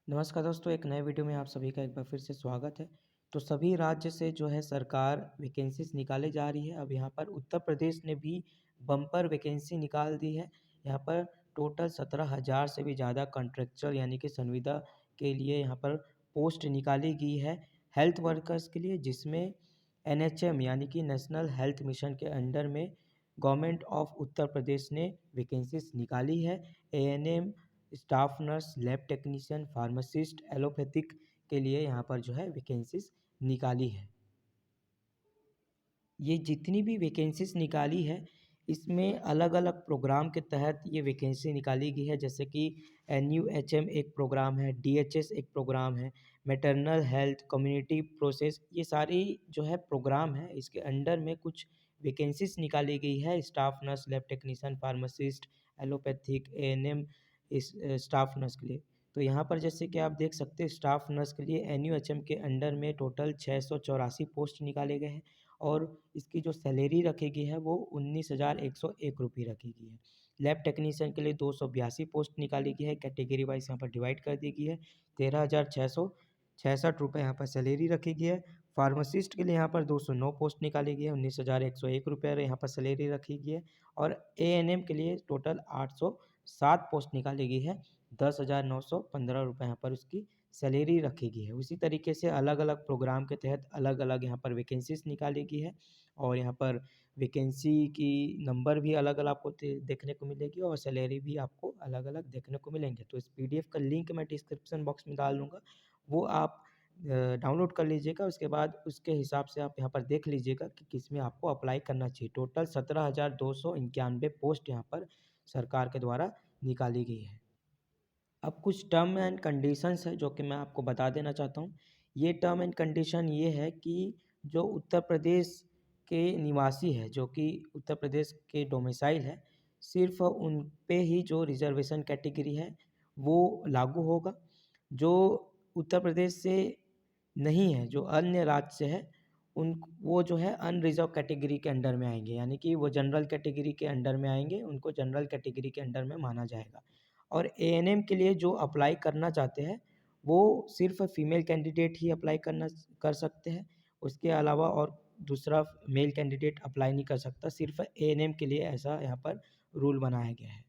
नमस्कार दोस्तों, एक नए वीडियो में आप सभी का एक बार फिर से स्वागत है। तो सभी राज्य से जो है सरकार वैकेंसीज़ निकाले जा रही है। अब यहाँ पर उत्तर प्रदेश ने भी बम्पर वैकेंसी निकाल दी है। यहाँ पर टोटल 17,000 से भी ज़्यादा कॉन्ट्रैक्चुअल यानी कि संविदा के लिए यहाँ पर पोस्ट निकाली गई है हेल्थ वर्कर्स के लिए, जिसमें एनएचएम यानी कि नेशनल हेल्थ मिशन के अंडर में गवर्नमेंट ऑफ उत्तर प्रदेश ने वैकेंसीज़ निकाली है। ANM, staff nurse, lab technician, pharmacist, allopathic के लिए यहाँ पर जो है वैकेंसीज़ निकाली है। ये जितनी भी वैकेंसीज़ निकाली है, इसमें अलग-अलग प्रोग्राम के तहत ये वैकेंसी निकाली गई है। जैसे कि एनयूएचएम एक प्रोग्राम है, डीएचएस एक प्रोग्राम है, मैटरनल हेल्थ, कम्युनिटी प्रोसेस, ये सारी जो है प्रोग्राम है। इसके अंडर में कुछ वैकेंसीज़ निकाली गई है। Staff nurse, lab technician, pharmacist, allopathic, ANM, इस स्टाफ नर्स के लिए। तो यहाँ पर जैसे कि आप देख सकते हैं, स्टाफ नर्स के लिए एनयूएचएम के अंडर में टोटल 684 पोस्ट निकाले गए हैं और इसकी जो सैलरी रखी गई है वो 19,101 रुपये रखी गई है। लैब टेक्नीशियन के लिए 282 पोस्ट निकाली गई है, कैटेगरी वाइज यहाँ पर डिवाइड कर दी गई है। 13,666 रुपये यहाँ पर सैलरी रखी गई है। फार्मासिस्ट के लिए यहाँ पर 209 पोस्ट निकाली गई है, 19,101 रुपये यहाँ पर सैलरी रखी गई है। और एएनएम के लिए टोटल 807 पोस्ट निकाली गई है, 10,915 रुपये यहाँ पर उसकी सैलरी रखी गई है। उसी तरीके से अलग-अलग प्रोग्राम के तहत अलग-अलग यहाँ पर वैकेंसीज़ निकाली गई है और यहाँ पर वैकेंसी की नंबर भी अलग-अलग आपको देखने को मिलेगी और सैलरी भी आपको अलग-अलग देखने को मिलेंगे। तो इस पीडीएफ का लिंक मैं डिस्क्रिप्शन बॉक्स में डाल दूँगा, वो आप डाउनलोड कर लीजिएगा। उसके बाद उसके हिसाब से आप यहाँ पर देख लीजिएगा कि किसमें आपको अप्लाई करना चाहिए। टोटल 17,291 पोस्ट यहाँ पर सरकार के द्वारा निकाली गई है। अब कुछ टर्म एंड कंडीशंस है जो कि मैं आपको बता देना चाहता हूँ। ये टर्म एंड कंडीशन ये है कि जो उत्तर प्रदेश के निवासी है, जो कि उत्तर प्रदेश के डोमिसाइल है, सिर्फ़ उन पे ही जो रिज़र्वेशन कैटेगरी है वो लागू होगा। जो उत्तर प्रदेश से नहीं है, जो अन्य राज्य से है, उन वो जो है अनरिज़र्व कैटेगरी के अंडर में आएँगे, यानी कि वो जनरल कैटेगरी के अंडर में आएँगे, उनको जनरल कैटेगरी के अंडर में माना जाएगा। और एएनएम के लिए जो अप्लाई करना चाहते हैं, वो सिर्फ़ फीमेल कैंडिडेट ही अप्लाई कर सकते हैं। उसके अलावा और दूसरा मेल कैंडिडेट अप्लाई नहीं कर सकता, सिर्फ़ एएनएम के लिए ऐसा यहाँ पर रूल बनाया गया है।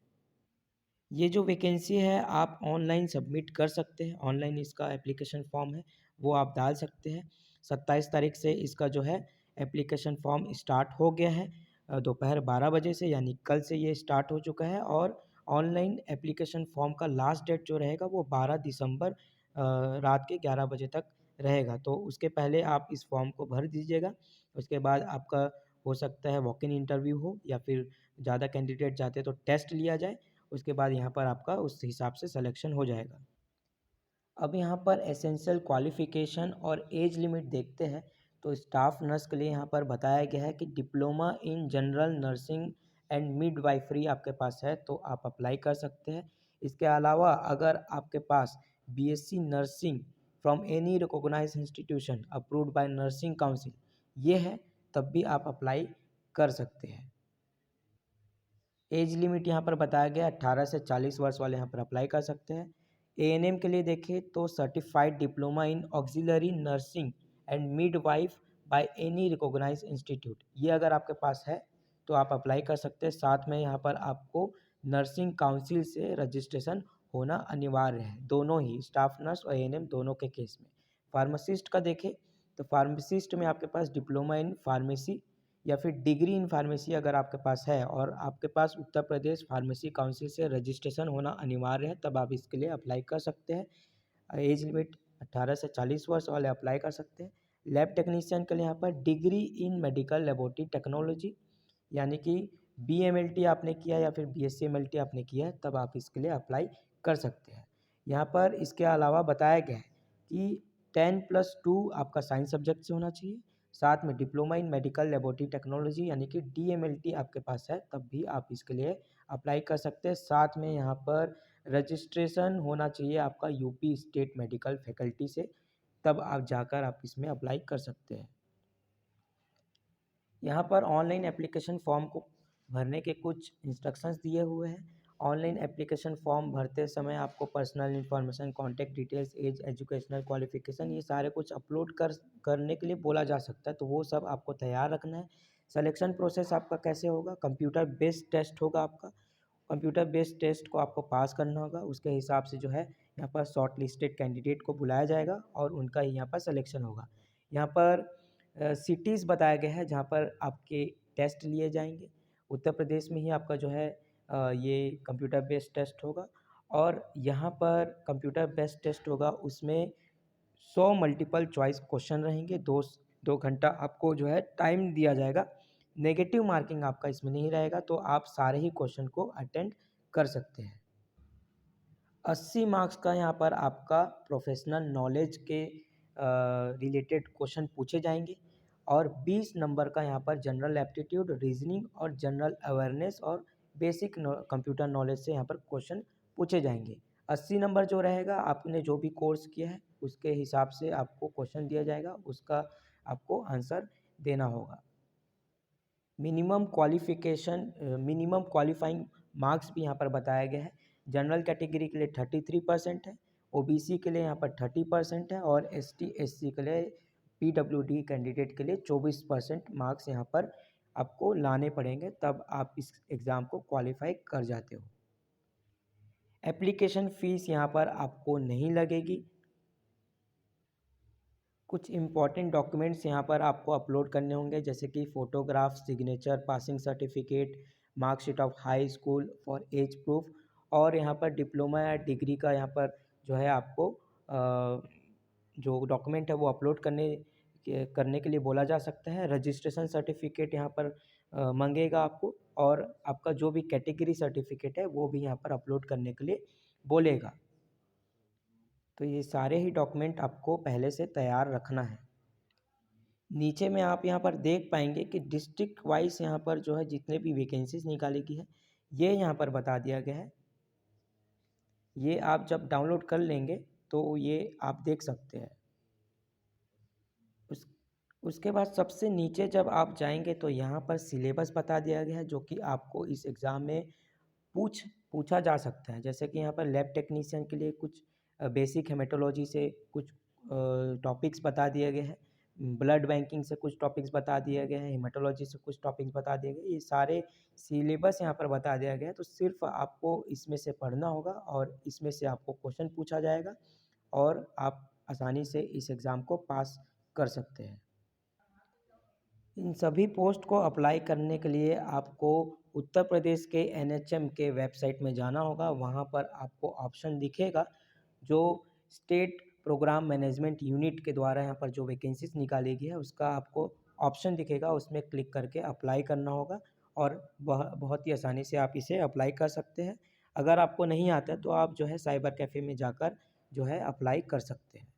ये जो वैकेंसी है आप ऑनलाइन सबमिट कर सकते हैं, ऑनलाइन इसका एप्लीकेशन फॉर्म है, वो आप डाल सकते हैं। 27 तारीख से इसका जो है एप्लीकेशन फॉर्म स्टार्ट हो गया है, दोपहर 12 बजे से, यानी कल से ये स्टार्ट हो चुका है। और ऑनलाइन एप्लीकेशन फॉर्म का लास्ट डेट जो रहेगा वो 12 दिसंबर रात के 11 बजे तक रहेगा। तो उसके पहले आप इस फॉर्म को भर दीजिएगा। उसके बाद आपका हो सकता है वॉक इन इंटरव्यू हो या फिर ज़्यादा कैंडिडेट जाते हैं तो टेस्ट लिया जाए। उसके बाद यहाँ पर आपका उस हिसाब से सिलेक्शन हो जाएगा। अब यहाँ पर एसेंशियल क्वालिफ़िकेशन और एज लिमिट देखते हैं। तो स्टाफ नर्स के लिए यहाँ पर बताया गया है कि diploma in general nursing and midwifery आपके पास है तो आप अप्लाई कर सकते हैं। इसके अलावा अगर आपके पास BSc nursing from any recognised institution approved by nursing council ये है, तब भी आप अप्लाई कर सकते हैं। एज लिमिट यहाँ पर बताया गया 18 से 40 वर्ष वाले यहाँ पर अप्लाई कर सकते हैं। एएनएम के लिए देखें तो certified diploma in auxiliary nursing and midwife by any recognised institute, ये अगर आपके पास है तो आप अप्लाई कर सकते हैं। साथ में यहाँ पर आपको नर्सिंग काउंसिल से रजिस्ट्रेशन होना अनिवार्य है, दोनों ही स्टाफ नर्स और एएनएम दोनों के केस में। फार्मासिस्ट का देखें तो फार्मासिस्ट में आपके पास डिप्लोमा इन फार्मेसी या फिर डिग्री इन फार्मेसी अगर आपके पास है और आपके पास उत्तर प्रदेश फार्मेसी काउंसिल से रजिस्ट्रेशन होना अनिवार्य है, तब आप इसके लिए अप्लाई कर सकते हैं। एज लिमिट 18 से 40 वर्ष वाले अप्लाई कर सकते हैं। लैब टेक्नीशियन के लिए यहाँ पर degree in medical laboratory technology, यानी कि बीएमएलटी आपने किया या फिर बीएससी एमएलटी आपने किया है, तब आप इसके लिए अप्लाई कर सकते हैं। यहाँ पर इसके अलावा बताया गया है कि 10+2 आपका साइंस सब्जेक्ट से होना चाहिए। साथ में diploma in medical laboratory technology यानी कि डीएमएलटी आपके पास है, तब भी आप इसके लिए अप्लाई कर सकते हैं। साथ में यहाँ पर रजिस्ट्रेशन होना चाहिए आपका यूपी स्टेट मेडिकल फैकल्टी से, तब आप जाकर आप इसमें अप्लाई कर सकते हैं। यहाँ पर ऑनलाइन एप्लीकेशन फॉर्म को भरने के कुछ इंस्ट्रक्शंस दिए हुए हैं ऑनलाइन एप्लीकेशन फॉर्म भरते समय आपको personal information, contact details, age, educational qualification ये सारे कुछ अपलोड करने के लिए बोला जा सकता है, तो वो सब आपको तैयार रखना है। सिलेक्शन प्रोसेस आपका कैसे होगा? कंप्यूटर बेस्ड टेस्ट होगा आपका। कंप्यूटर बेस्ड टेस्ट को आपको पास करना होगा, उसके हिसाब से जो है यहाँ पर शॉर्ट लिस्टेड कैंडिडेट को बुलाया जाएगा और उनका ही यहाँ पर सिलेक्शन होगा। यहाँ पर सिटीज़ बताया गया है जहाँ पर आपके टेस्ट लिए जाएंगे। उत्तर प्रदेश में ही आपका जो है ये कंप्यूटर बेस्ड टेस्ट होगा और यहाँ पर कंप्यूटर बेस्ड टेस्ट होगा, उसमें 100 मल्टीपल चॉइस क्वेश्चन रहेंगे। 2 घंटा आपको जो है टाइम दिया जाएगा। नेगेटिव मार्किंग आपका इसमें नहीं रहेगा, तो आप सारे ही क्वेश्चन को अटेंड कर सकते हैं। 80 मार्क्स का यहाँ पर आपका प्रोफेशनल नॉलेज के रिलेटेड क्वेश्चन पूछे जाएंगे और 20 नंबर का यहाँ पर जनरल एप्टीट्यूड, रीजनिंग और जनरल अवेयरनेस और बेसिक कंप्यूटर नॉलेज से यहाँ पर क्वेश्चन पूछे जाएंगे। 80 नंबर जो रहेगा, आपने जो भी कोर्स किया है उसके हिसाब से आपको क्वेश्चन दिया जाएगा, उसका आपको आंसर देना होगा। मिनिमम क्वालिफाइंग मार्क्स भी यहाँ पर बताया गया है। जनरल कैटेगरी के लिए 33% है, ओबीसी के लिए यहाँ पर 30% है और एसटी एससी के लिए पीडब्ल्यूडी कैंडिडेट के लिए 24% मार्क्स यहाँ पर आपको लाने पड़ेंगे, तब आप इस एग्ज़ाम को क्वालिफाई कर जाते हो। एप्लीकेशन फ़ीस यहाँ पर आपको नहीं लगेगी। कुछ इम्पॉर्टेंट डॉक्यूमेंट्स यहाँ पर आपको अपलोड करने होंगे, जैसे कि photograph, signature, passing certificate, marksheet of high school for age proof और यहाँ पर डिप्लोमा या डिग्री का यहाँ पर जो है आपको जो डॉक्यूमेंट है वो अपलोड करने के लिए बोला जा सकता है। रजिस्ट्रेशन सर्टिफिकेट यहाँ पर मांगेगा आपको और आपका जो भी कैटेगरी सर्टिफिकेट है वो भी यहाँ पर अपलोड करने के लिए बोलेगा। तो ये सारे ही डॉक्यूमेंट आपको पहले से तैयार रखना है। नीचे में आप यहाँ पर देख पाएंगे कि डिस्ट्रिक्ट वाइज यहाँ पर जो है जितने भी वैकेंसीज निकाली गई है ये यहाँ पर बता दिया गया है। ये आप जब डाउनलोड कर लेंगे तो ये आप देख सकते हैं। उसके बाद सबसे नीचे जब आप जाएंगे तो यहाँ पर सिलेबस बता दिया गया है, जो कि आपको इस एग्ज़ाम में पूछा जा सकता है। जैसे कि यहाँ पर लैब टेक्नीशियन के लिए कुछ बेसिक हेमेटोलॉजी से कुछ टॉपिक्स बता दिए गए हैं, ब्लड बैंकिंग से कुछ टॉपिक्स बता दिए गए हैं, हेमेटोलॉजी से कुछ टॉपिक्स बता दिए गए। ये सारे सिलेबस यहाँ पर बता दिया गया है, तो सिर्फ आपको इसमें से पढ़ना होगा और इसमें से आपको क्वेश्चन पूछा जाएगा और आप आसानी से इस एग्ज़ाम को पास कर सकते हैं। इन सभी पोस्ट को अप्लाई करने के लिए आपको उत्तर प्रदेश के एनएचएम के वेबसाइट में जाना होगा। वहाँ पर आपको ऑप्शन दिखेगा जो स्टेट प्रोग्राम मैनेजमेंट यूनिट के द्वारा यहाँ पर जो वैकेंसीज निकाली गई है उसका आपको ऑप्शन दिखेगा, उसमें क्लिक करके अप्लाई करना होगा और वह बहुत ही आसानी से आप इसे अप्लाई कर सकते हैं। अगर आपको नहीं आता है तो आप जो है साइबर कैफ़े में जाकर जो है अप्लाई कर सकते हैं।